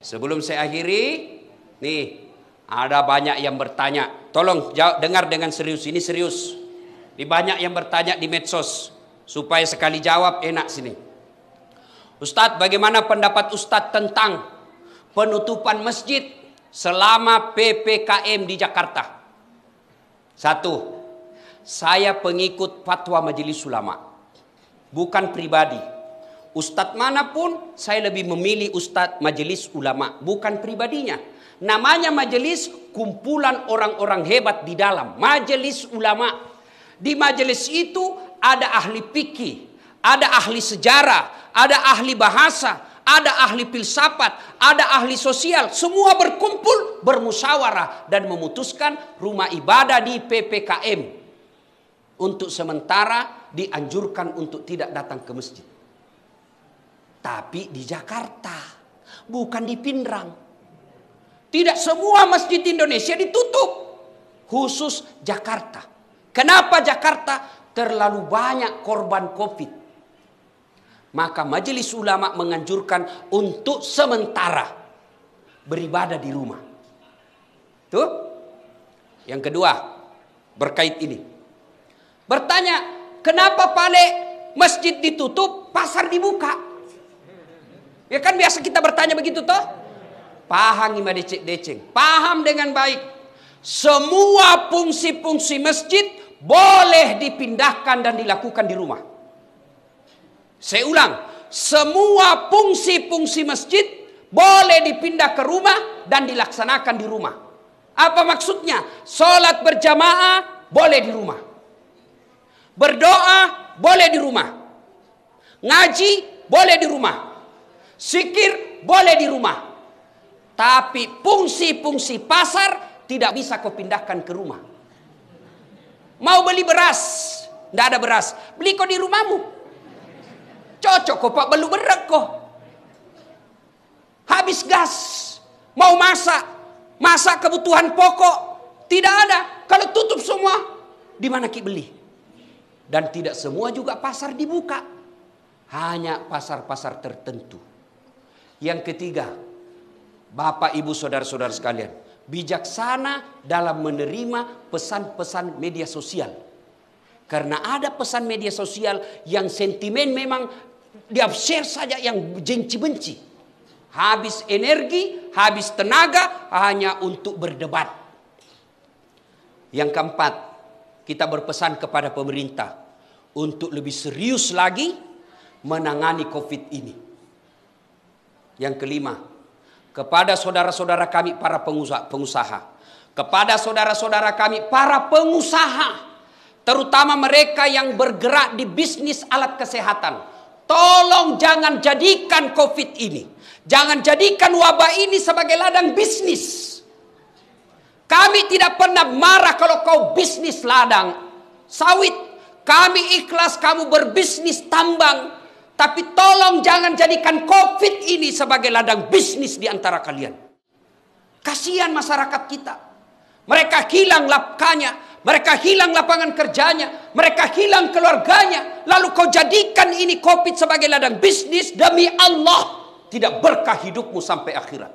Sebelum saya akhiri, nih ada banyak yang bertanya. Tolong dengar dengan serius, ini serius. Di banyak yang bertanya di medsos, supaya sekali jawab enak sini. Ustadz, bagaimana pendapat Ustadz tentang penutupan masjid selama PPKM di Jakarta? Satu, saya pengikut fatwa Majelis Ulama, bukan pribadi. Ustadz manapun saya lebih memilih Ustadz Majelis Ulama, bukan pribadinya. Namanya majelis, kumpulan orang-orang hebat di dalam Majelis Ulama. Di majelis itu ada ahli fikih, ada ahli sejarah, ada ahli bahasa, ada ahli filsafat, ada ahli sosial. Semua berkumpul, bermusyawarah dan memutuskan rumah ibadah di PPKM untuk sementara dianjurkan untuk tidak datang ke masjid. Tapi di Jakarta, bukan di Pindrang. Tidak semua masjid Indonesia ditutup, khusus Jakarta. Kenapa Jakarta? Terlalu banyak korban COVID. Maka Majelis Ulama menganjurkan untuk sementara beribadah di rumah. Tuh. Yang kedua, berkait ini. Bertanya, kenapa Pale masjid ditutup, pasar dibuka? Ya kan biasa kita bertanya begitu toh? Paham ima deceng. Paham dengan baik. Semua fungsi-fungsi masjid boleh dipindahkan dan dilakukan di rumah. Saya ulang, semua fungsi-fungsi masjid boleh dipindah ke rumah dan dilaksanakan di rumah. Apa maksudnya? Sholat berjamaah boleh di rumah. Berdoa boleh di rumah. Ngaji boleh di rumah. Zikir boleh di rumah. Tapi fungsi-fungsi pasar tidak bisa kau pindahkan ke rumah. Mau beli beras, tidak ada beras, beli kau di rumahmu. Cocok kok pak belu berak kok. Habis gas, mau masak kebutuhan pokok, tidak ada. Kalau tutup semua, di mana ki beli? Dan tidak semua juga pasar dibuka, hanya pasar-pasar tertentu. Yang ketiga, Bapak Ibu Saudara-saudara sekalian, bijaksana dalam menerima pesan-pesan media sosial. Karena ada pesan media sosial yang sentimen memang di-share saja yang benci-benci. Habis energi, habis tenaga hanya untuk berdebat. Yang keempat, kita berpesan kepada pemerintah untuk lebih serius lagi menangani COVID ini. Yang kelima, kepada saudara-saudara kami para pengusaha, kepada saudara-saudara kami para pengusaha, terutama mereka yang bergerak di bisnis alat kesehatan, tolong jangan jadikan COVID ini, jangan jadikan wabah ini sebagai ladang bisnis. Kami tidak pernah marah kalau kau bisnis ladang sawit. Kami ikhlas kamu berbisnis tambang. Tapi tolong jangan jadikan COVID ini sebagai ladang bisnis di antara kalian. Kasihan masyarakat kita. Mereka hilang nafkahnya, mereka hilang lapangan kerjanya, mereka hilang keluarganya. Lalu kau jadikan ini COVID sebagai ladang bisnis, demi Allah tidak berkah hidupmu sampai akhirat.